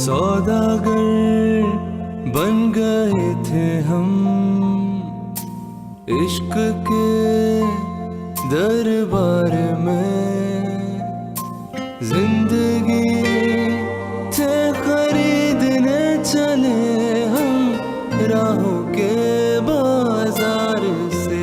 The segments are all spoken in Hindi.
सौदागर बन गए थे हम इश्क के दरबार में, जिंदगी से खरीदने चले हम राहों के बाजार से।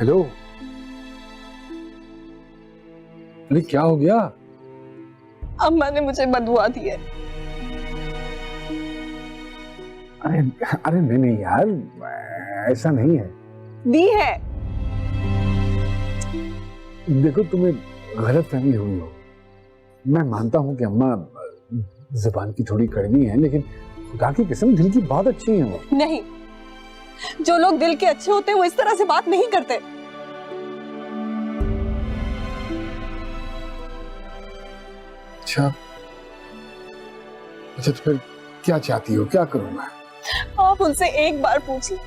हेलो, अरे क्या हो गया? अम्मा ने मुझे बदुआ दी है। अरे अरे नहीं नहीं यार, ऐसा नहीं है। दी है। देखो, तुम्हें गलतफहमी हुई हो। मैं मानता हूँ कि अम्मा जुबान की थोड़ी कड़वी है, लेकिन खुदा की कसम दिल की बहुत अच्छी है वो। नहीं, जो लोग दिल के अच्छे होते हैं वो इस तरह से बात नहीं करते। अच्छा अच्छा, तो फिर क्या चाहती हो? क्या करूं मैं? आप उनसे एक बार पूछिए,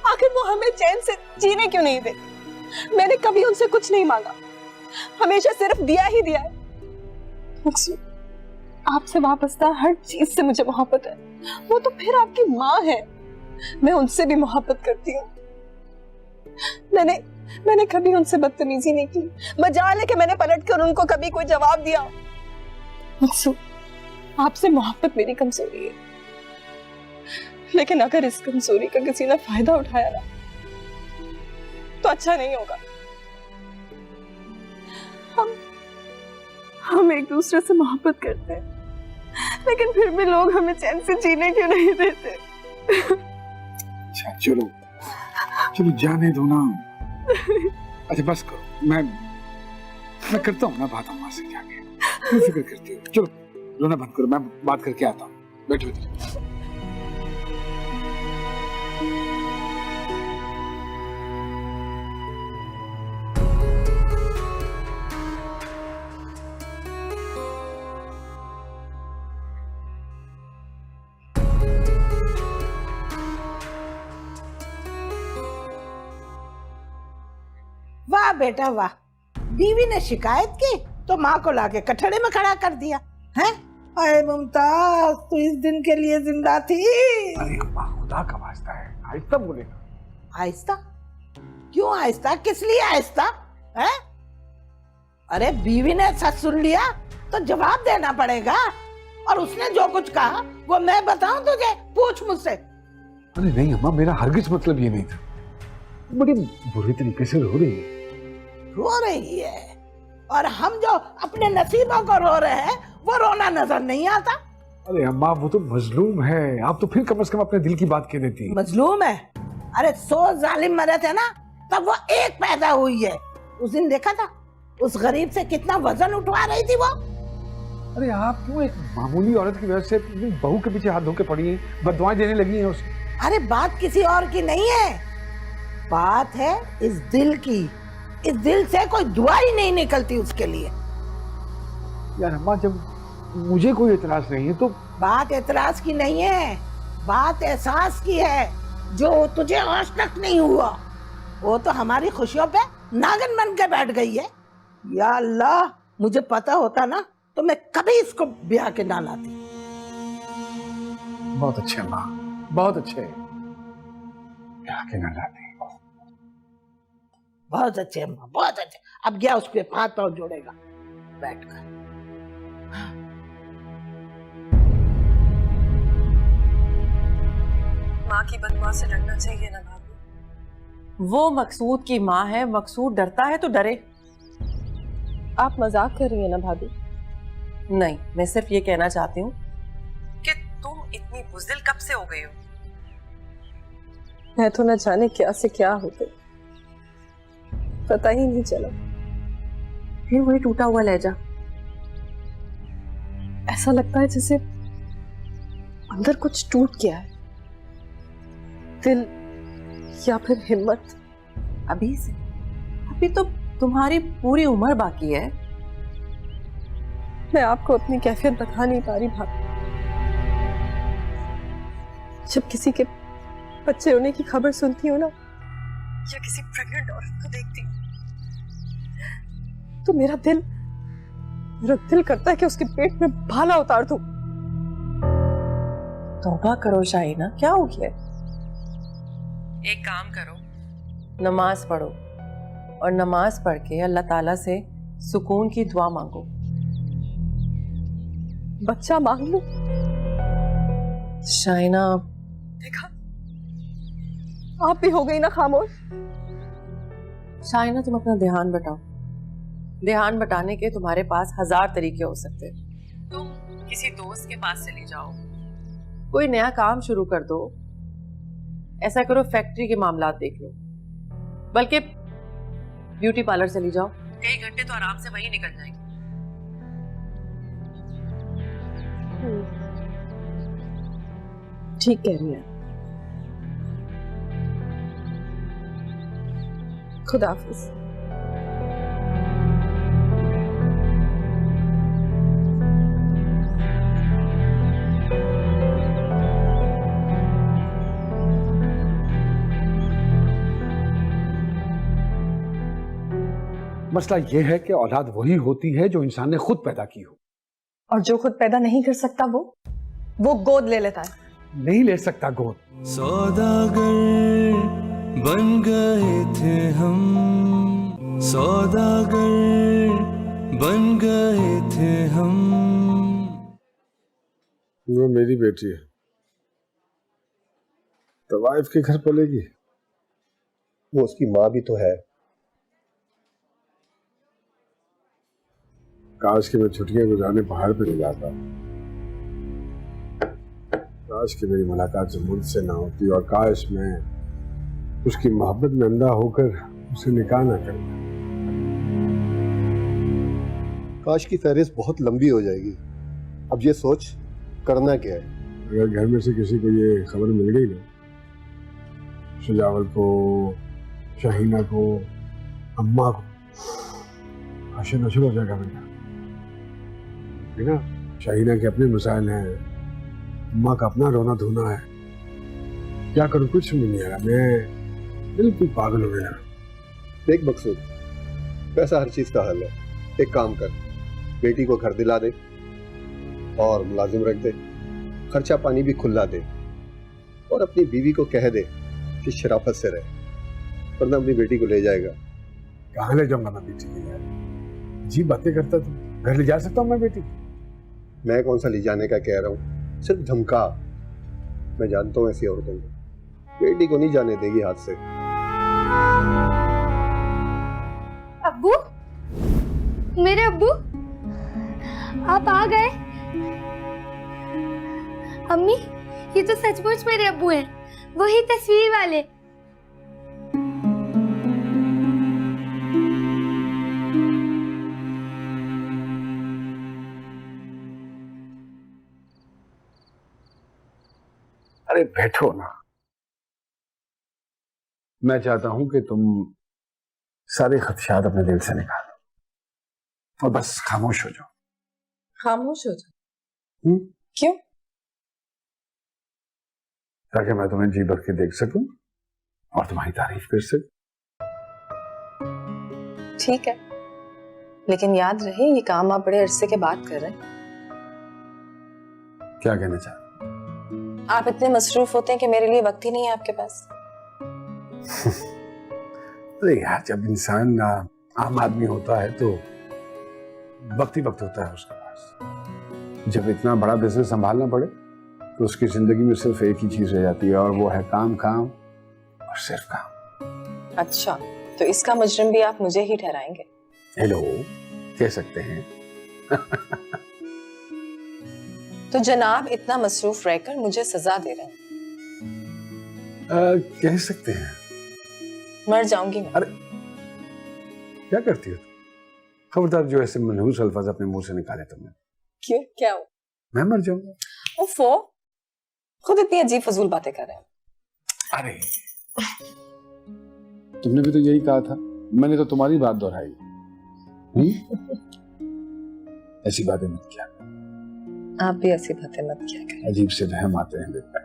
आखिर वो हमें चैन से जीने क्यों नहीं देते। मैंने कभी उनसे कुछ नहीं मांगा, हमेशा सिर्फ दिया ही दिया है। आपसे वापसता हर चीज से मुझे मोहब्बत है। वो तो फिर आपकी माँ है, मैं उनसे भी मोहब्बत करती हूँ। मैंने कभी उनसे बदतमीजी नहीं की, मजाल है कि मैंने पलटकर उनको कभी कोई जवाब दिया। आपसे मोहब्बत मेरी कमजोरी है, लेकिन अगर इस कमजोरी का किसी ने फायदा उठाया ना, तो अच्छा नहीं होगा। हम एक दूसरे से मोहब्बत करते हैं, लेकिन फिर भी लोग हमें चैन से जीने क्यों नहीं देते। अच्छा चलो चलो, जाने दो ना। अच्छा बस करो, मैं करता हूँ ना बात अम्मा से जाके। क्यों फिक्र करती हो? चलो रोना बंद करो, मैं बात करके आता हूँ। बैठो इधर। वाह बेटा वाह, बीवी ने शिकायत की तो माँ को लाके कटड़े में खड़ा कर दिया है। अरे मुमताज, तू इस दिन के लिए जिंदा थी। अरे अम्मा, खुदा का वास्ता है, आहिस्ता बोलेगा। आहिस्ता? क्यों आहिस्ता? किस लिए आहिस्ता है? अरे बीवी ने सच सुन लिया तो जवाब देना पड़ेगा, और उसने जो कुछ कहा वो मैं बताऊं तुझे? पूछ मुझसे। अरे नहीं अम्मा, मेरा हरगिज मतलब ये नहीं था। बड़ी बुरी तरीके से रो रही है। रो रही है, और हम जो अपने नसीबों को रो रहे हैं वो रोना नजर नहीं आता। अरे अम्मा, वो तो मजलूम है, आप तो फिर कम से कम अपने दिल की बात कह देती। मजलूम है? अरे 100 जालिम मरे थे ना, तब वो एक पैदा हुई है। उस दिन देखा था उस गरीब से कितना वजन उठवा रही थी वो। अरे आप क्यों एक मामूली औरत की वजह से बहू के पीछे हाथ धो के पड़ी हैं, बददुआएं देने लगी हैं उसे? अरे बात किसी और की नहीं है, बात है इस दिल की। इस दिल से कोई दुआ ही नहीं निकलती उसके लिए। यार अम्मा, जब मुझे कोई एतराज नहीं है तो। बात एतराज की नहीं है, बात एहसास की है, जो तुझे आज तक नहीं हुआ। वो तो हमारी खुशियों पे नागिन बन के बैठ गई है। या अल्लाह, मुझे पता होता ना तो मैं कभी इसको ब्याह के ना लाती। बहुत अच्छे अम्मा, बहुत अच्छे, ब्याह के ना लाती। बहुत अच्छे अम्मा, बहुत अच्छे। अब गया उसके हाथ पांव जोड़ेगा बैठकर। माँ की बददुआ से डरना चाहिए ना भाभी। वो मकसूद की माँ है, मकसूद डरता है तो डरे। आप मजाक कर रही है ना भाभी? नहीं, मैं सिर्फ ये कहना चाहती हूँ कि तुम इतनी बुज़दिल कब से हो गई हो। मैं तो न जाने क्या से क्या हो गई, पता ही नहीं चला। फिर वही टूटा हुआ लहजा। ऐसा लगता है जैसे अंदर कुछ टूट गया है। दिल या फिर हिम्मत। अभी से? अभी तो तुम्हारी पूरी उम्र बाकी है। मैं आपको अपनी कैफियत बता नहीं पा रही भाभी। जब किसी के बच्चे होने की खबर सुनती हूँ ना, या किसी प्रेग्नेंट औरत को देखती हूँ, तो मेरा दिल करता है कि उसके पेट में भाला उतार दूं। तौबा करो शाहिना, क्या हो गया? एक काम करो, नमाज पढ़ो और नमाज पढ़ के अल्लाह ताला से सुकून की दुआ मांगो। बच्चा मांग लूं? शाहिना, देखा, आप भी हो गई ना खामोश। शाहिना, तुम अपना ध्यान बटाओ। ध्यान बटाने के तुम्हारे पास 1000 तरीके हो सकते हैं। तुम किसी दोस्त के पास चली जाओ, कोई नया काम शुरू कर दो, ऐसा करो फैक्ट्री के मामलात देख लो, बल्कि ब्यूटी पार्लर चली जाओ। कई घंटे तो आराम से वहीं निकल जाएंगे। ठीक कह रही है। खुदा हाफिज। मसला यह है कि औलाद वही होती है जो इंसान ने खुद पैदा की हो। और जो खुद पैदा नहीं कर सकता वो गोद ले लेता है। नहीं ले सकता गोद। सौदागर बन गए थे हम, सौदागर बन गए थे हम। वो मेरी बेटी है, तो वाइफ के घर पलेगी। वो उसकी माँ भी तो है। काश कि मैं छुट्टियां गुजारने पहाड़ पे नहीं जाता। काश कि मेरी मुलाकात जमूद से ना होती, और काश मैं उसकी मोहब्बत में अंधा होकर उसे निकाह ना करता। काश की फहरिस्त बहुत लंबी हो जाएगी। अब ये सोच करना क्या है। अगर घर में से किसी को ये खबर मिल गई ना, सुजावल को, शाहीना को, अम्मा को, आशा नशर हो जाएगा बेटा। ना, शाहीना के अपने मसाइल हैं, अम्मा का अपना रोना धोना है। क्या करूं, कुछ समझ नहीं आ रहा। मैं बिल्कुल पागल हो गया। देख मकसूद, पैसा हर चीज का हल है। एक काम कर, बेटी को घर दिला दे और मुलाजिम रख दे, खर्चा पानी भी खुला दे, और अपनी बीवी को कह दे कि शराफत से रहे, वरना अपनी बेटी को ले जाएगा। कहाँ ले जाऊंगा मैं बेटी के लिए? जी बातें करता तू। घर ले जा सकता हूँ मैं बेटी? मैं कौन सा ले जाने का कह रहा हूँ, सिर्फ धमका। मैं जानता हूँ ऐसी औरतों को, बेटी को नहीं जाने देगी हाथ से। अब्बू, मेरे अब्बू, आप आ गए। अम्मी, ये तो सचमुच मेरे अब्बू हैं, वही तस्वीर वाले। अरे बैठो ना। मैं चाहता हूं कि तुम सारे खदशात अपने दिल से निकालो और बस खामोश हो जाओ। खामोश हो जाओ? क्यों? ताकि मैं तुम्हें जी भर के देख सकूं और तुम्हारी तारीफ कर सकूं। ठीक है, लेकिन याद रहे ये काम आप बड़े अरसे के बाद कर रहे हैं। क्या कहना चाहते? आप इतने मसरूफ होते हैं कि मेरे लिए वक्त ही नहीं है आपके पास। अरे यार, जब इंसान आम आदमी होता है तो वक्त ही वक्त होता है उसके पास। जब इतना बड़ा बिजनेस संभालना पड़े तो उसकी जिंदगी में सिर्फ एक ही चीज रह जाती है, और वो है काम, काम और सिर्फ काम। अच्छा, तो इसका मुजरिम भी आप मुझे ही ठहराएंगे? हेलो, कह सकते हैं। तो जनाब इतना मसरूफ रहकर मुझे सजा दे रहे हैं? कह सकते हैं। मर जाऊंगी मैं। अरे क्या करती हो तुम? खबरदार जो ऐसे मनहूस अल्फाज अपने मुंह से निकाले तुमने। क्यों, क्या हो? मैं मर जाऊंगा। उफ़ो, खुद इतनी अजीब फजूल बातें कर रहे हैं। अरे तुमने भी तो यही कहा था, मैंने तो तुम्हारी बात दोहराई। ऐसी बातें मत किया, आप भी ऐसी बातें मत किया करें। अजीब से वहम आते हैं दिल में।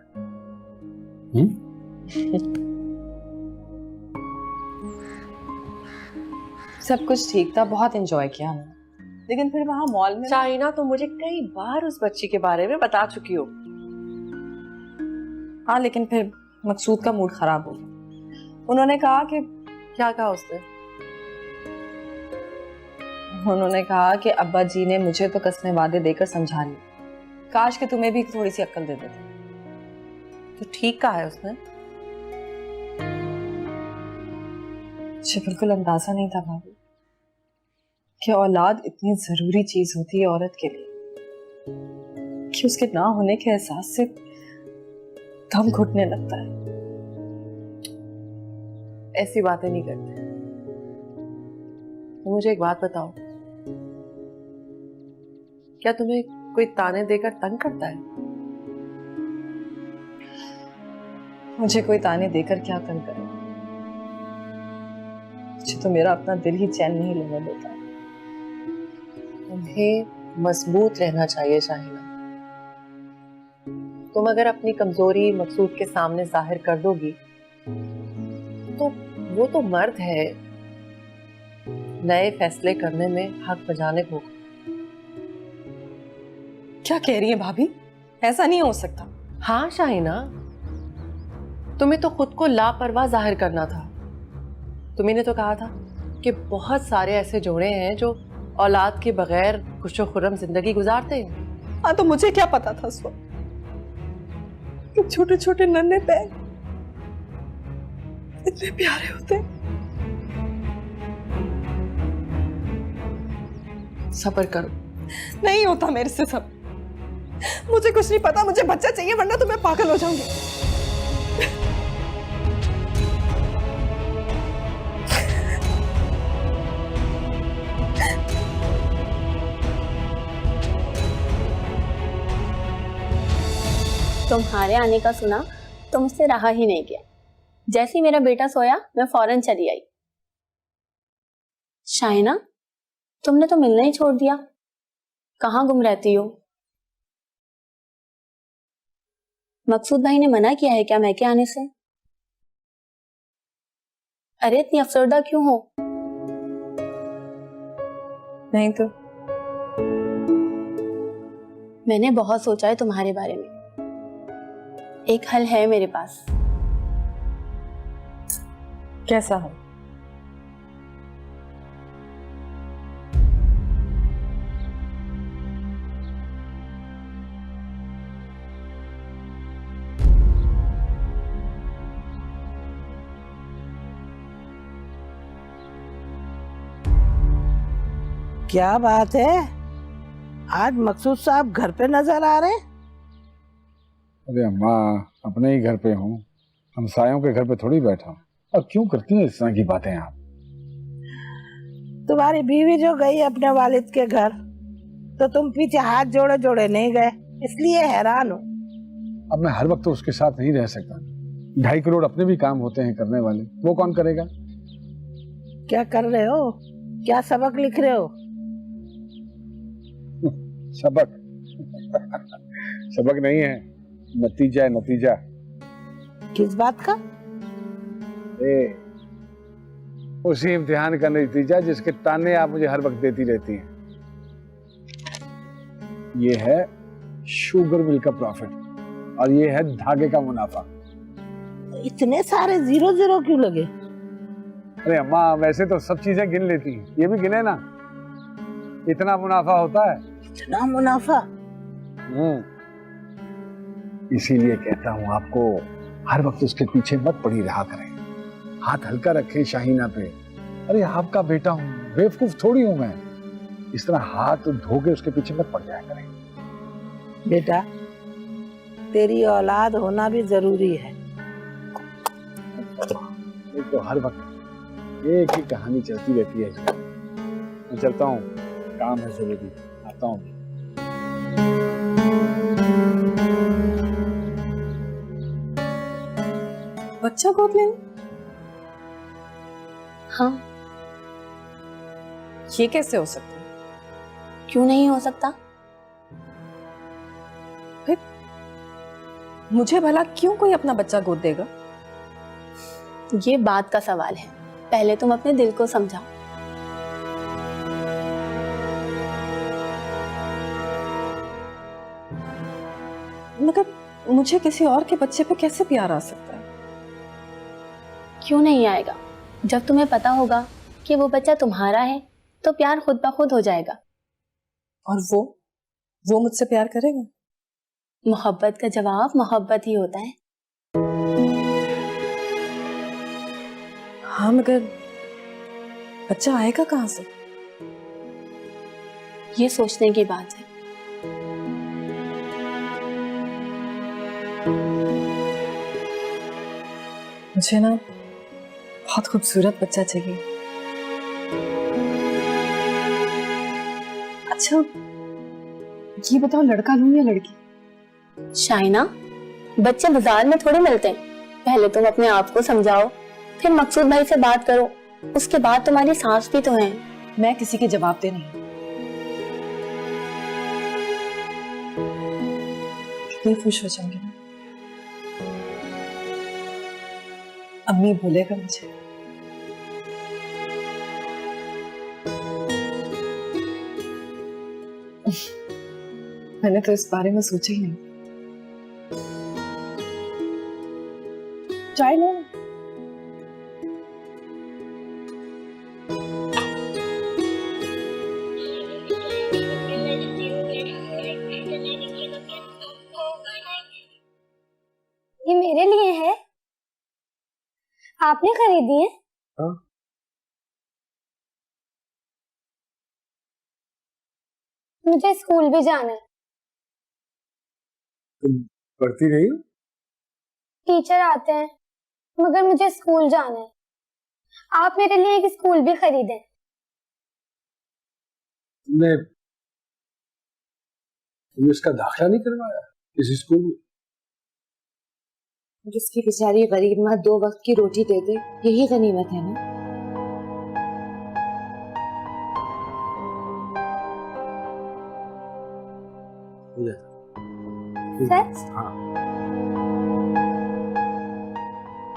सब कुछ ठीक था, बहुत एंजॉय किया हमने, लेकिन फिर वहां मॉल में शाहिना तो मुझे कई बार उस बच्ची के बारे में बता चुकी हो। हाँ, लेकिन फिर मकसूद का मूड खराब हो गया। उन्होंने कहा कि क्या कहा उसने? उन्होंने कहा कि अब्बा जी ने मुझे तो कसमें वादे देकर समझा लिया, काश कि तुम्हें भी थोड़ी सी अक्ल दे देते। तो ठीक कहा है उसने। मुझे बिल्कुल अंदाजा नहीं था भाभी कि औलाद इतनी जरूरी चीज होती है औरत के लिए, कि उसके ना होने के एहसास से दम घुटने लगता है। ऐसी बातें नहीं करते। तो मुझे एक बात बताओ, क्या तुम्हें कोई ताने देकर तंग करता है? मुझे कोई ताने देकर क्या तंग करे, मुझे तो मेरा अपना दिल ही चैन नहीं लेने देता। तुम्हें मजबूत रहना चाहिए शाहिना। तुम अगर अपनी कमजोरी मकसूद के सामने जाहिर कर दोगी तो वो तो मर्द है, नए फैसले करने में हक बजाने को। क्या कह रही है भाभी? ऐसा नहीं हो सकता। हाँ शाहिना, तुम्हें तो खुद को लापरवाह जाहिर करना था। तुम्ही ने तो कहा था कि बहुत सारे ऐसे जोड़े हैं जो औलाद के बगैर खुशो खुर्रम जिंदगी गुजारते हैं। हाँ, तो मुझे क्या पता था उस वक्त कि छोटे छोटे नन्हे पैर इतने प्यारे होते। सब्र करो। नहीं होता मेरे से सब। मुझे कुछ नहीं पता, मुझे बच्चा चाहिए वरना तो मैं पागल हो जाऊंगी। तुम्हारे आने का सुना तो मुझसे रहा ही नहीं गया। जैसे ही मेरा बेटा सोया मैं फौरन चली आई। शाहिना, तुमने तो मिलना ही छोड़ दिया, कहाँ गुम रहती हो? मकसूद भाई ने मना किया है क्या मैके आने से? अरे इतनी अफसरदा क्यों हो? नहीं तो मैंने बहुत सोचा है तुम्हारे बारे में। एक हल है मेरे पास। कैसा है? क्या बात है, आज मकसूद साहब घर पे नजर आ रहे? अरे अम्मा, अपने ही घर पे हूँ, हमसायों के घर पे थोड़ी बैठा हूँ। और क्यों करती हैं इस तरह की बातें आप? तुम्हारी बीवी जो गई अपने वालिद के घर, तो तुम पीछे हाथ जोड़े जोड़े नहीं गए, इसलिए हैरान हूँ। अब मैं हर वक्त तो उसके साथ नहीं रह सकता। 2.5 करोड़ अपने भी काम होते हैं करने वाले, वो कौन करेगा? क्या कर रहे हो? क्या सबक लिख रहे हो? सबक? सबक नहीं है, नतीजा है, नतीजा। किस बात का? उसी इम्तिहान का नतीजा जिसके ताने आप मुझे हर वक्त देती रहती हैं। ये है शुगर मिल का प्रॉफिट और ये है धागे का मुनाफा। इतने सारे 0 क्यों लगे? अरे अम्मा, वैसे तो सब चीजें गिन लेती हैं, ये भी गिने ना। इतना मुनाफा होता है। इतना मुनाफा? इसीलिए कहता हूं आपको, हर वक्त उसके पीछे मत पड़ी रहा करें, हाथ हल्का रखें शाहीना पे। अरे आपका बेटा हूं, बेवकूफ थोड़ी हूं मैं। इस तरह हाथ धो के उसके पीछे मत पड़ जाया करें। बेटा, तेरी औलाद होना भी जरूरी है। एक तो हर वक्त एक ही कहानी चलती रहती है। मैं चलता हूँ, काम है जरूरी, आता हूँ। बच्चा गोद लेना? हाँ। ये कैसे हो सकता है? क्यों नहीं हो सकता? मुझे भला क्यों कोई अपना बच्चा गोद देगा? ये बात का सवाल है, पहले तुम अपने दिल को समझाओ। मगर मुझे किसी और के बच्चे पे कैसे प्यार आ सकता है? क्यों नहीं आएगा? जब तुम्हें पता होगा कि वो बच्चा तुम्हारा है तो प्यार खुद ब खुद हो जाएगा। और वो मुझसे प्यार करेगा? मोहब्बत का जवाब मोहब्बत ही होता है। हाँ, मगर बच्चा आएगा कहाँ से? ये सोचने की बात है। मुझे ना बहुत खूबसूरत बच्चा चाहिए। अच्छा, ये बताओ, लड़का लूं या लड़की? शाइना, बच्चे बाजार में थोड़े मिलते हैं। पहले तुम अपने आप को समझाओ, फिर मकसूद भाई से बात करो, उसके बाद तुम्हारी सास भी तो है। मैं किसी के जवाब दे नहीं। कितनी खुश हो जाऊंगी ना। अम्मी भूलेगा मुझे। मैंने तो इस बारे में सोचा ही नहीं। चाय लो। ये मेरे लिए है? आपने खरीदी है? हाँ। मुझे स्कूल भी जाना है। तुम पढ़ती नहीं हो? टीचर आते हैं, मगर मुझे स्कूल जाना है। आप मेरे लिए एक स्कूल भी खरीदें। तुमने इसका दाखिला नहीं करवाया किसी स्कूल में? जिसकी बेचारी गरीब माँ 2 वक्त की रोटी दे दे, यही गनीमत है ना। सच? हाँ,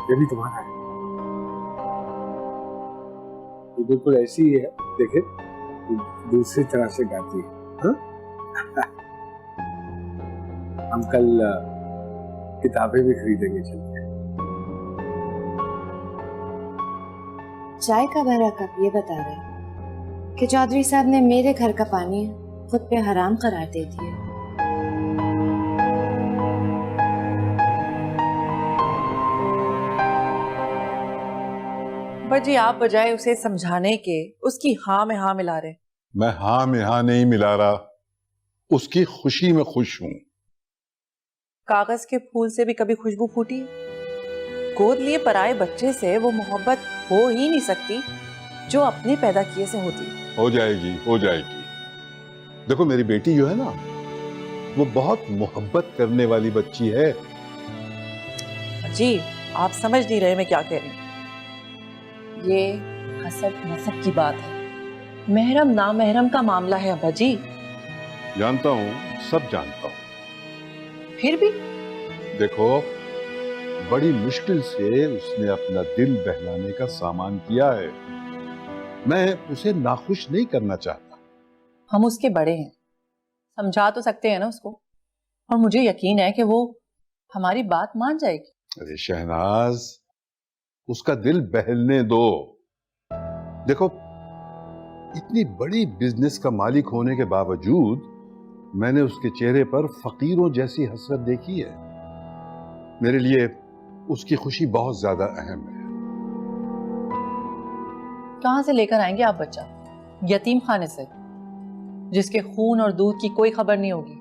ये भी तुम्हारा है। ये बिल्कुल ऐसी ही है, देखे दूसरी तरह से गाती है। हाँ? हम कल किताबें भी खरीदेंगे चलते। चाय का भरा कप ये बता रहा है कि चौधरी साहब ने मेरे घर का पानी खुद पे हराम करार दे दिया। पर जी आप बजाय उसे समझाने के उसकी हाँ में हाँ मिला रहे। मैं हाँ में हाँ नहीं मिला रहा, उसकी खुशी में खुश हूं। कागज के फूल से भी कभी खुशबू फूटी? गोद लिए पराए बच्चे से वो मोहब्बत हो ही नहीं सकती जो अपने पैदा किए से होती। हो जाएगी, हो जाएगी। देखो मेरी बेटी जो है ना, वो बहुत मोहब्बत करने वाली बच्ची है। जी आप समझ नहीं रहे मैं क्या कह रही हूँ। ये हसद नसब की बात है, महरम नामहरम का मामला है अब्बा जी। जानता हूँ, सब जानता हूँ। फिर भी देखो बड़ी मुश्किल से उसने अपना दिल बहलाने का सामान किया है। मैं उसे नाखुश नहीं करना चाहता। हम उसके बड़े हैं, समझा तो सकते हैं ना उसको, और मुझे यकीन है कि वो हमारी बात मान जाएगी। अरे शहनाज, उसका दिल बहलने दो। देखो इतनी बड़ी बिजनेस का मालिक होने के बावजूद मैंने उसके चेहरे पर फकीरों जैसी हसरत देखी है। मेरे लिए उसकी खुशी बहुत ज्यादा अहम है। कहां से लेकर आएंगे आप बच्चा? यतीम खाने से, जिसके खून और दूध की कोई खबर नहीं होगी।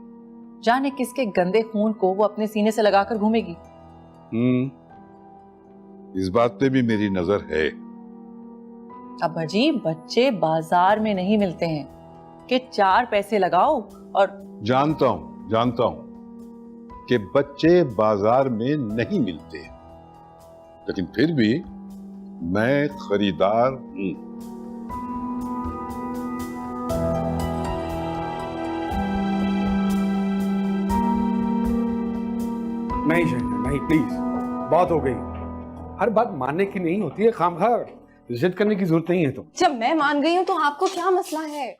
जाने किसके गंदे खून को वो अपने सीने से लगाकर घूमेगी। इस बात पे भी मेरी नजर है। अब्बा जी बच्चे बाजार में नहीं मिलते हैं कि 4 पैसे लगाओ और। जानता हूं कि बच्चे बाजार में नहीं मिलते, लेकिन फिर भी मैं खरीदार हूं। नहीं शाहिना, नहीं, प्लीज, बहुत हो गई। हर बात मानने की नहीं होती है, खामखा जिद करने की जरूरत नहीं है। तो जब मैं मान गई हूं तो आपको क्या मसला है?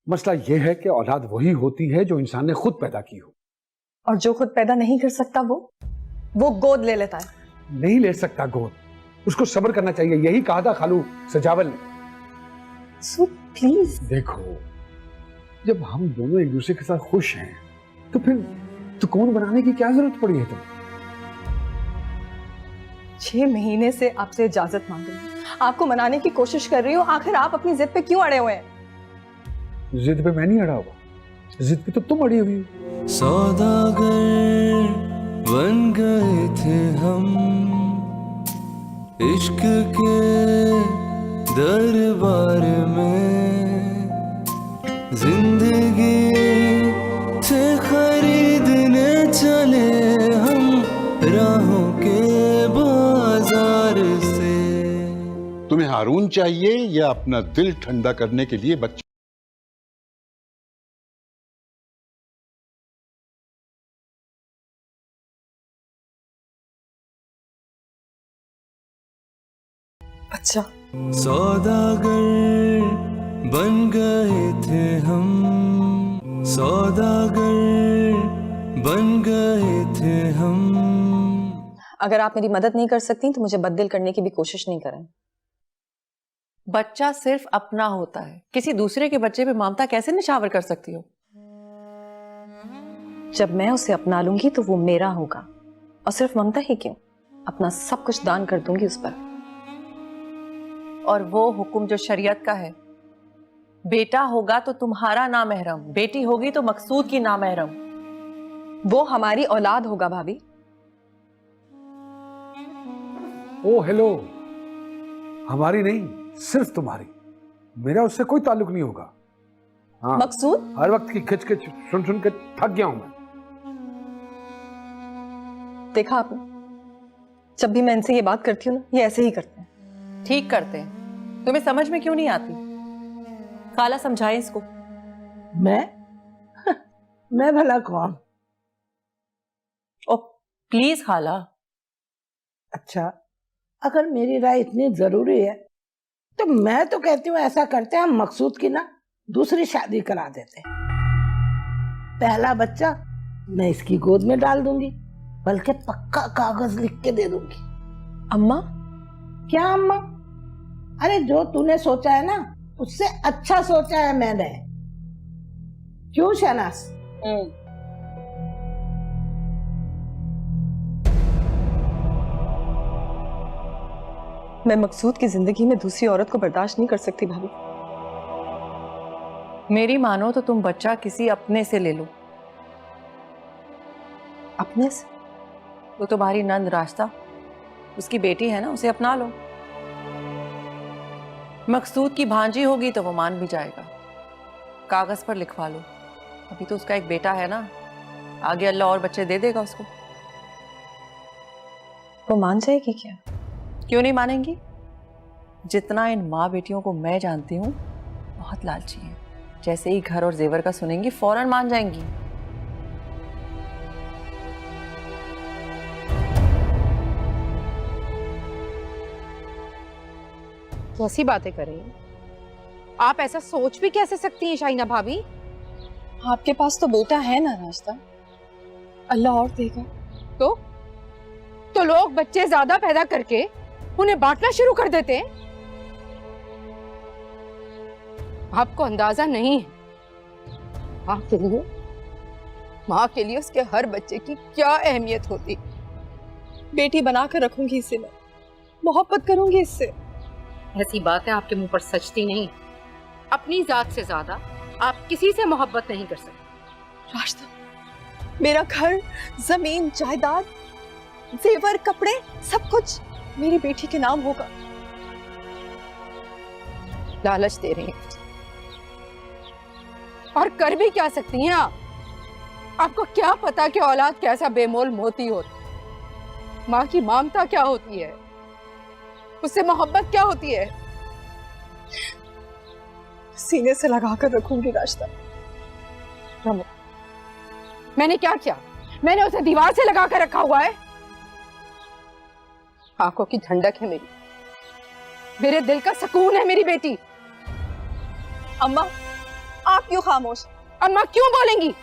मसला यह है कि औलाद वही होती है जो इंसान ने खुद पैदा की हो। और जो खुद पैदा नहीं कर सकता वो गोद ले लेता है। नहीं ले सकता गोद, उसको सब्र करना चाहिए। यही कहा था खालू सजावल ने। सो प्लीज देखो, जब हम दोनों एक दूसरे के साथ खुश हैं तो फिर तो कौन बनाने की क्या जरूरत पड़ी है? तुम्हें 6 महीने से आपसे इजाजत मांग रही हूँ, आपको मनाने की कोशिश कर रही हूँ, आखिर आप अपनी जिद पे क्यों अड़े हुए हैं? जिद पे मैं नहीं अड़ा हुआ, जिद पे तो तुम अड़ी हुई हो। सौदागर बन गए थे हम इश्क के दरबार में, जिंदगी से खरीदने चले हम राहों के बाजार से। तुम्हें हारून चाहिए या अपना दिल ठंडा करने के लिए बच्चे? अच्छा, सौदागर बन गए थे हम, सौदागर बन गए थे हम। अगर आप मेरी मदद नहीं कर सकती तो मुझे बददिल करने की भी कोशिश नहीं करें। बच्चा सिर्फ अपना होता है, किसी दूसरे के बच्चे पे ममता कैसे निछावर कर सकती हो? जब मैं उसे अपना लूंगी तो वो मेरा होगा, और सिर्फ ममता ही क्यों, अपना सब कुछ दान कर दूंगी उस पर। और वो हुक्म जो शरीयत का है, बेटा होगा तो तुम्हारा नामहरम, बेटी होगी तो मकसूद की नामहरम। वो हमारी औलाद होगा भाभी। ओ हेलो, हमारी नहीं, सिर्फ तुम्हारी। मेरा उससे कोई ताल्लुक नहीं होगा। हाँ, मकसूद? हर वक्त की खिच खिच सुन सुन के थक गया हूं मैं। देखा आपने, जब भी मैं इनसे ये बात करती हूँ ना, ये ऐसे ही करते हैं। ठीक करते हैं, तुम्हें समझ में क्यों नहीं आती? खाला समझाए इसको। मैं भला कौन? ओ प्लीज खाला। अच्छा, अगर मेरी राय इतनी जरूरी है तो मैं तो कहती हूँ ऐसा करते हैं, हम मकसूद की ना दूसरी शादी करा देते हैं। पहला बच्चा मैं इसकी गोद में डाल दूंगी, बल्कि पक्का कागज लिख के दे दूंगी। अम्मा? क्या अम्मा? अरे जो तूने सोचा है ना, उससे अच्छा सोचा है मैंने। क्यों शहनाज? मैं मकसूद की जिंदगी में दूसरी औरत को बर्दाश्त नहीं कर सकती भाभी। मेरी मानो तो तुम बच्चा किसी अपने से ले लो। अपने से? वो तुम्हारी नंद रास्ता, उसकी बेटी है ना, उसे अपना लो। मकसूद की भांजी होगी तो वो मान भी जाएगा, कागज पर लिखवा लो। अभी तो उसका एक बेटा है ना, आगे अल्लाह और बच्चे दे देगा उसको। वो मान जाएगी क्या? क्यों नहीं मानेंगी? जितना इन माँ बेटियों को मैं जानती हूँ, बहुत लालची है। जैसे ही घर और जेवर का सुनेंगी फौरन मान जाएंगी। कैसी बातें कर रही हैं आप? ऐसा सोच भी कैसे सकती हैं शाइना भाभी? आपके पास तो बेटा है ना रास्ता, अल्लाह और देगा। तो लोग बच्चे ज्यादा पैदा करके उन्हें बांटना शुरू कर देते हैं। आपको अंदाजा नहीं है माँ के लिए उसके हर बच्चे की क्या अहमियत होती। बेटी बनाकर रखूंगी इसे, मैं मोहब्बत करूंगी इससे। ऐसी बातें आपके मुंह पर सचती नहीं। अपनी जात से ज्यादा आप किसी से मोहब्बत नहीं कर सकते। रास्ता, मेरा घर, जमीन, जायदाद, जेवर, कपड़े, सब कुछ मेरी बेटी के नाम होगा। लालच दे रही हैं और कर भी क्या सकती हैं आप? आपको क्या पता कि औलाद कैसा बेमोल मोती होता। माँ की ममता क्या होती है, उससे मोहब्बत क्या होती है। सीने से लगा कर रखूंगी रास्ता। रमो, मैंने क्या किया? मैंने उसे दीवार से लगा कर रखा हुआ है। आंखों की ठंडक है मेरी, मेरे दिल का सुकून है मेरी बेटी। अम्मा आप क्यों खामोश? अम्मा क्यों बोलेंगी?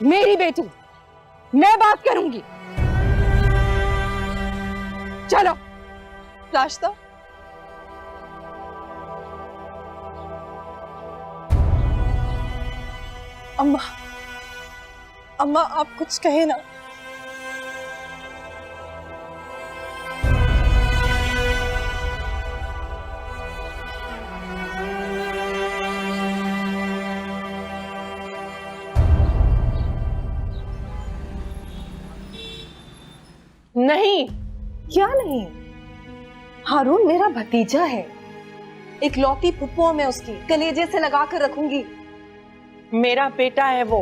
मेरी बेटी, मैं बात करूंगी। चलो। रास्ता अम्मा, अम्मा आप कुछ कहे ना। नहीं। क्या नहीं? हारून मेरा भतीजा है, इकलौती पुप्पो में उसकी, कलेजे से लगा कर रखूंगी। मेरा बेटा है वो।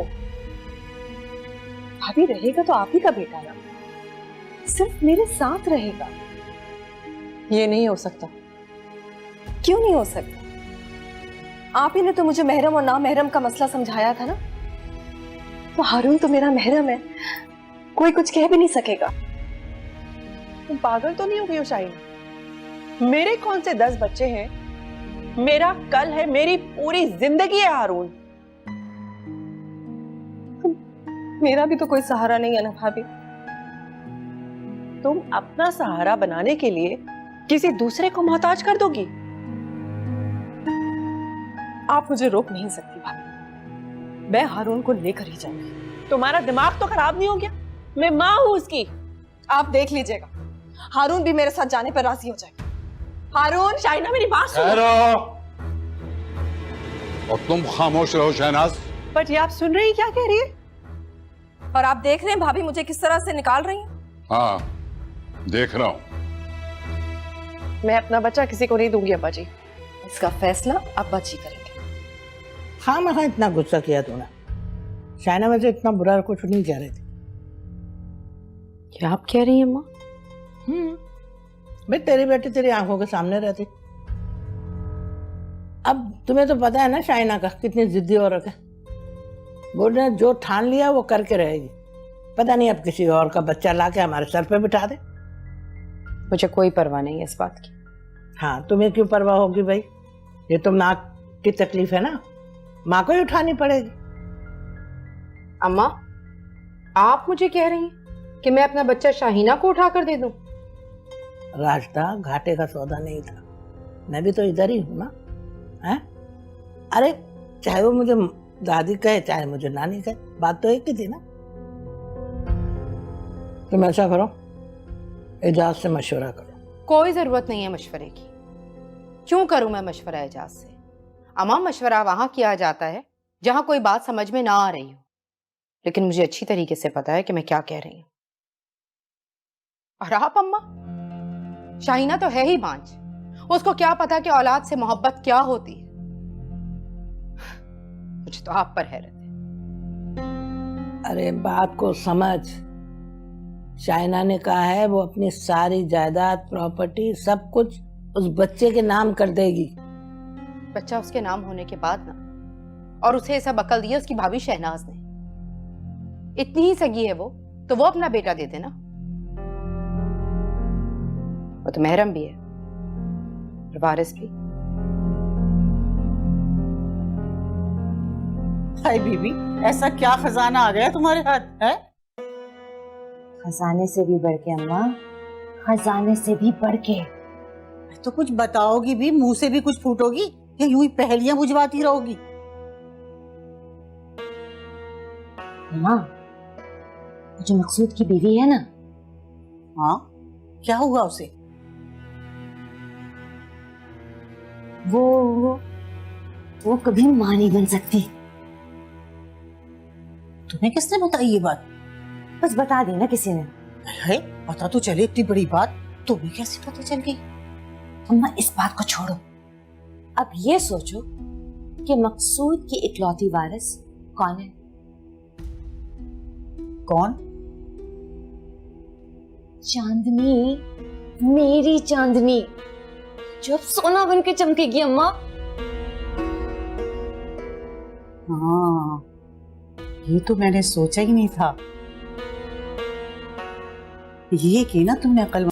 भाभी रहेगा तो आप ही का बेटा ना, सिर्फ मेरे साथ रहेगा। ये नहीं हो सकता। क्यों नहीं हो सकता? आप ही ने तो मुझे महरम और ना महरम का मसला समझाया था ना। तो हारून तो मेरा महरम है, कोई कुछ कह भी नहीं सकेगा। तुम पागल तो नहीं हो गई हो शाहीना? मेरे कौन से 10 बच्चे हैं? मेरा कल है, मेरी पूरी जिंदगी है हारून। मेरा भी तो कोई सहारा नहीं है ना भाभी। तुम अपना सहारा बनाने के लिए किसी दूसरे को मोहताज कर दोगी? आप मुझे रोक नहीं सकती भाभी, मैं हारून को लेकर ही जाऊंगी। तुम्हारा दिमाग तो खराब नहीं हो गया? मैं माँ हूं उसकी। आप देख लीजिएगा, हारून भी मेरे साथ जाने पर राजी हो जाएगा। हारून, शाहीना मेरी बात सुनो। और तुम खामोश रहो शहनाज। बट ये आप सुन रही हैं क्या कह रही है? और आप देख रहे हैं भाभी मुझे किस तरह से निकाल रही हैं? हाँ, देख रहा हूं। मैं अपना बच्चा किसी को नहीं दूंगी अब्बा जी। इसका फैसला अब्बा जी करेंगे। हाँ मैं इतना गुस्सा किया तूने। शायना वैसे इतना बुरा कुछ नहीं कह रही थी। क्या आप कह रही हैं माँ? भाई तेरी बेटी तेरी आंखों के सामने रहती। अब तुम्हें तो पता है ना शाइना का कितनी जिद्दी औरत है। बोल रहे जो ठान लिया वो करके रहेगी। पता नहीं अब किसी और का बच्चा लाके हमारे सर पे बिठा दे। मुझे कोई परवाह नहीं है इस बात की। हाँ तुम्हें क्यों परवाह होगी भाई? ये तो माँ की तकलीफ है ना, माँ को ही उठानी पड़ेगी। अम्मा, आप मुझे कह रही हैं कि मैं अपना बच्चा शाहीना को उठा कर दे दूं? रास्ता घाटे का सौदा नहीं था। मैं भी तो इधर ही हूं ना। है? अरे चाहे वो मुझे दादी कहे चाहे मुझे नानी कहे, बात तो एक ही थी ना। तुम ऐसा करो, एजाज से मशवरा करो। कोई जरूरत नहीं है मशवरे की। क्यों करूं मैं मशवरा एजाज से? अम्मा, मशवरा वहां किया जाता है जहां कोई बात समझ में ना आ रही हो, लेकिन मुझे अच्छी तरीके से पता है कि मैं क्या कह रही हूं। और आप अम्मा, शाहीना तो है ही बांझ, उसको क्या पता कि औलाद से मोहब्बत क्या होती है। मुझे तो आप पर हैरत है। अरे बात को समझ। शाइना ने कहा है वो अपनी सारी जायदाद प्रॉपर्टी सब कुछ उस बच्चे के नाम कर देगी। बच्चा उसके नाम होने के बाद ना, और उसे ये सब अकल दी है उसकी भाभी शहनाज ने। इतनी ही सगी है वो, तो वो अपना बेटा दे देना। वो तो महरम भी है और वारिस भी। हाय बीबी, ऐसा क्या खजाना आ गया तुम्हारे हाथ है? खजाने से भी बढ़ के अम्मा, खजाने से भी बढ़ के। तो कुछ बताओगी भी, मुंह से भी कुछ फूटोगी या यूं ही पहेलियां बुझवाती रहोगी? अम्मा, जो मकसूद की बीवी है ना, हाँ क्या हुआ उसे? वो कभी मां नहीं बन सकती। तुम्हें किसने बताई ये बात? बस बता दी ना किसी ने। है? पता तो चले इतनी बड़ी बात, तुम्हें कैसे पता चल गई? अम्मा इस बात को छोड़ो, अब ये सोचो कि मकसूद की इकलौती वारिस कौन है? कौन? चांदनी, मेरी चांदनी जब सोना बन के चमकेगी अम्मा। हाँ, ये तो मैंने सोचा ही नहीं था। ये की ना तुमने अकल।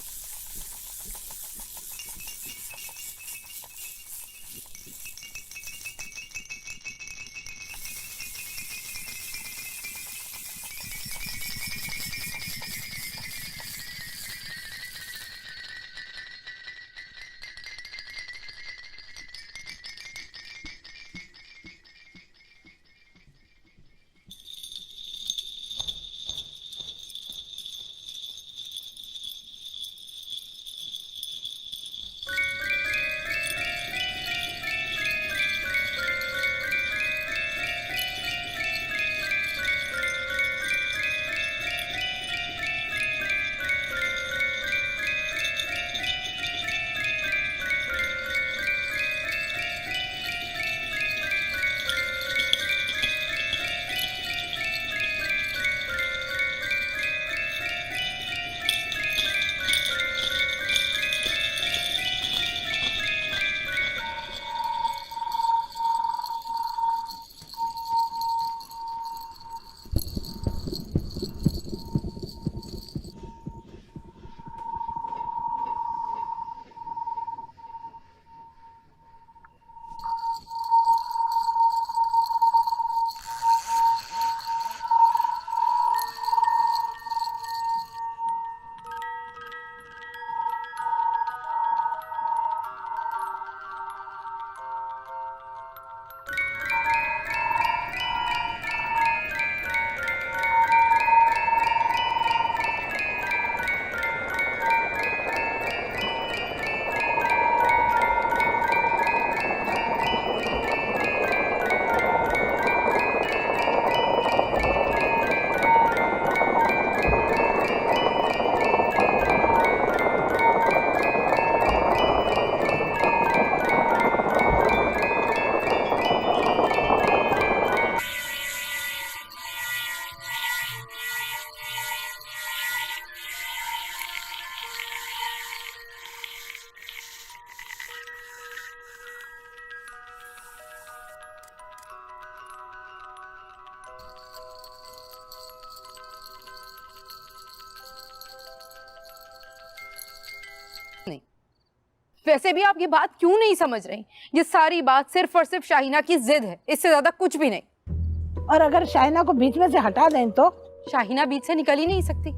वैसे भी आप ये बात क्यों नहीं समझ रही? ये सारी बात सिर्फ और सिर्फ शाहीना की जिद है, इससे ज्यादा कुछ भी नहीं। और अगर शाहीना को बीच में से हटा दें तो? शाहीना बीच से निकल ही नहीं सकती।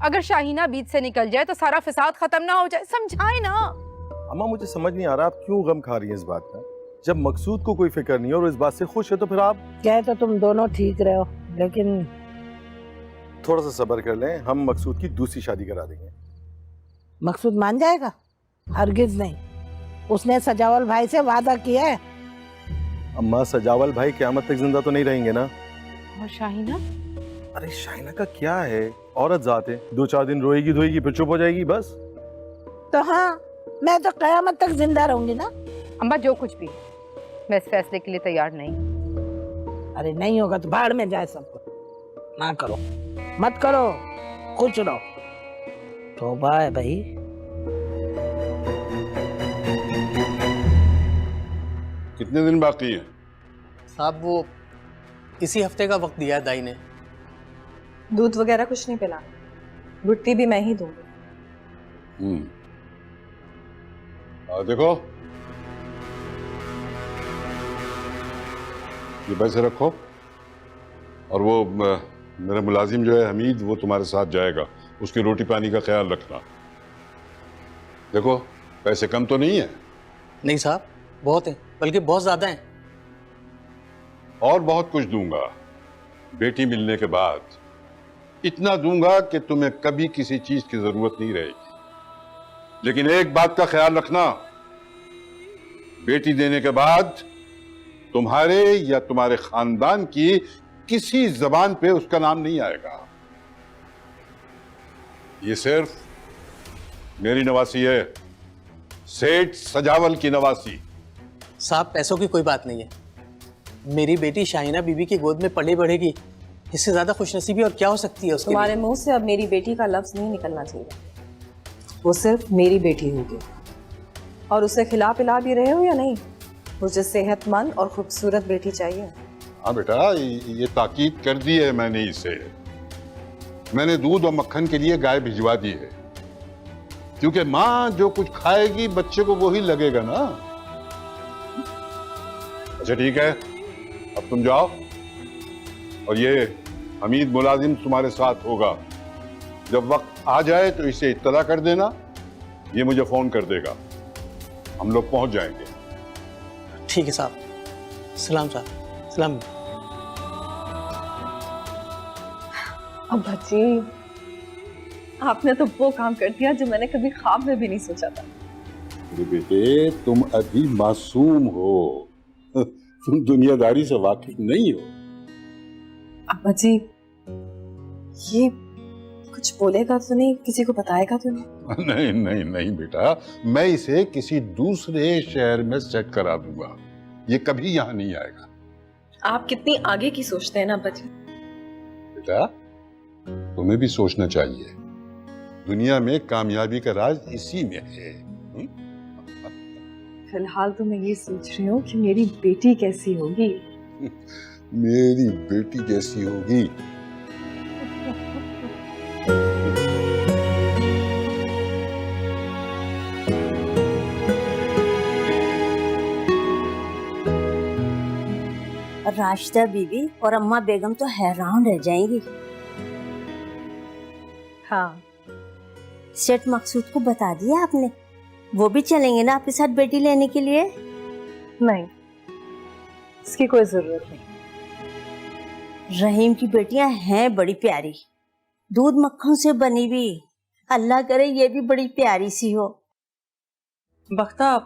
अगर शाहीना बीच से निकल जाए तो सारा फिसाद खत्म ना हो जाए। समझाए ना। अम्मा मुझे समझ नहीं आ रहा आप क्यों गम खा रही हैं इस बात का। जब मकसूद को कोई फिक्र नहीं है और इस बात से खुश है तो फिर आप। कहे तो तुम दोनों ठीक रहे हो, लेकिन थोड़ा सा सब्र कर लें, हम मकसूद की दूसरी शादी करा देंगे। मकसूद मान जाएगा? हरगिज नहीं, उसने सजावल भाई से वादा किया है। अम्मा सजावल भाई क़यामत तक जिंदा तो नहीं रहेंगे ना। और शाहीना? अरे शाहीना का क्या है, औरत जात है, 2-4 दिन रोएगी धोएगी फिर चुप हो जाएगी बस। तो हाँ, मैं तो क़यामत तक जिंदा रहूंगी ना। अम्मा जो कुछ भी, मैं इस फैसले के लिए तैयार नहीं। अरे नहीं होगा तो भाड़ में जाए सब कुछ। ना करो, मत करो, खुश रहो। तौबा है भाई। कितने दिन बाकी हैं? साहब वो इसी हफ्ते का वक्त दिया है दाई ने। दूध वगैरह कुछ नहीं पिला, गुट्टी भी मैं ही दूंगी। देखो ये पैसे रखो, और वो मेरा मुलाजिम जो है हमीद, वो तुम्हारे साथ जाएगा, उसकी रोटी पानी का ख्याल रखना। देखो पैसे कम तो नहीं है? नहीं साहब, बहुत है, बल्कि बहुत ज्यादा है। और बहुत कुछ दूंगा बेटी मिलने के बाद, इतना दूंगा कि तुम्हें कभी किसी चीज की जरूरत नहीं रहेगी। लेकिन एक बात का ख्याल रखना, बेटी देने के बाद तुम्हारे या तुम्हारे खानदान की किसी जबान पे उसका नाम नहीं आएगा। ये सिर्फ मेरी नवासी है, सेठ सजावल की नवासी। साहब पैसों की कोई बात नहीं है, मेरी बेटी शाहीना बीबी की गोद में पली बढ़ेगी, इससे ज्यादा खुशनसीबी और क्या हो सकती है उसके तुम्हारे लिए? मुंह से अब मेरी बेटी का लफ्ज नहीं निकलना चाहिए। वो सिर्फ मेरी बेटी होगी। और उसे खिला पिला भी रहे हो या नहीं? मुझे सेहतमंद और खूबसूरत बेटी चाहिए। हाँ बेटा, ये ताकीद कर दी है मैंने इसे। मैंने दूध और मक्खन के लिए गाय भिजवा दी है, क्योंकि माँ जो कुछ खाएगी बच्चे को वही लगेगा ना। अच्छा ठीक है, अब तुम जाओ, और ये हमीद मुलाजिम तुम्हारे साथ होगा। जब वक्त आ जाए तो इसे इत्तला कर देना, ये मुझे फोन कर देगा, हम लोग पहुंच जाएंगे। ठीक है साहब। सलाम साहब। सलाम। अब्बा जी, आपने तो वो काम कर दिया जो मैंने कभी ख्वाब में भी नहीं सोचा था। अरे बेटे, तुम अभी मासूम हो, तुम दुनियादारी से वाकिफ नहीं हो। अब्बा जी, ये कुछ बोलेगा तो नहीं, किसी को बताएगा तो नहीं? नहीं नहीं नहीं बेटा, मैं इसे किसी दूसरे शहर में सेट करा दूंगा, ये कभी यहाँ नहीं आएगा। आप कितनी आगे की सोचते हैं ना अब्बा जी। बेटा, तुम्हें भी सोचना चाहिए, दुनिया में कामयाबी का राज इसी में है। फिलहाल तो मैं ये सोच रही हूँ कि मेरी बेटी कैसी होगी। मेरी बेटी कैसी होगी? राशिदा बीबी और अम्मा बेगम तो हैरान रह जाएंगी। हाँ, सेठ मकसूद को बता दिया आपने? वो भी चलेंगे ना आपके साथ बेटी लेने के लिए? नहीं, इसकी कोई जरूरत नहीं। रहीम की बेटियां हैं बड़ी प्यारी, दूध मक्खन से बनी हुई। अल्लाह करे ये भी बड़ी प्यारी सी हो। बख्ता,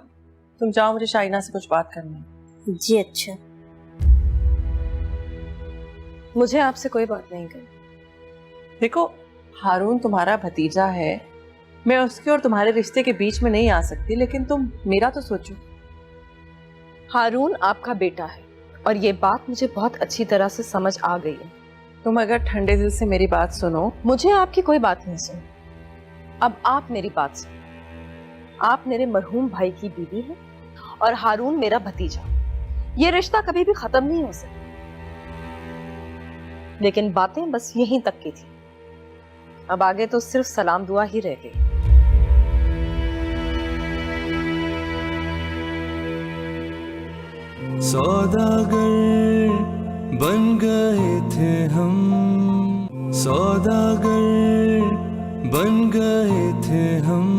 तुम जाओ, मुझे शाइना से कुछ बात करनी है। जी अच्छा। मुझे आपसे कोई बात नहीं करनी। देखो, हारून तुम्हारा भतीजा है, मैं उसके और तुम्हारे रिश्ते के बीच में नहीं आ सकती, लेकिन तुम मेरा तो सोचो। हारून आपका बेटा है और ये बात मुझे बहुत अच्छी तरह से समझ आ गई है। तुम अगर ठंडे दिल से मेरी बात सुनो। मुझे आपकी कोई बात नहीं सुनी, अब आप मेरी बात सुनो। आप मेरे मरहूम भाई की बीवी हैं और हारून मेरा भतीजा। ये रिश्ता कभी भी खत्म नहीं हो सकता, लेकिन बातें बस यहीं तक की थी। अब आगे तो सिर्फ सलाम दुआ ही रह गई। सौदागर बन गए थे हम, सौदागर बन गए थे हम।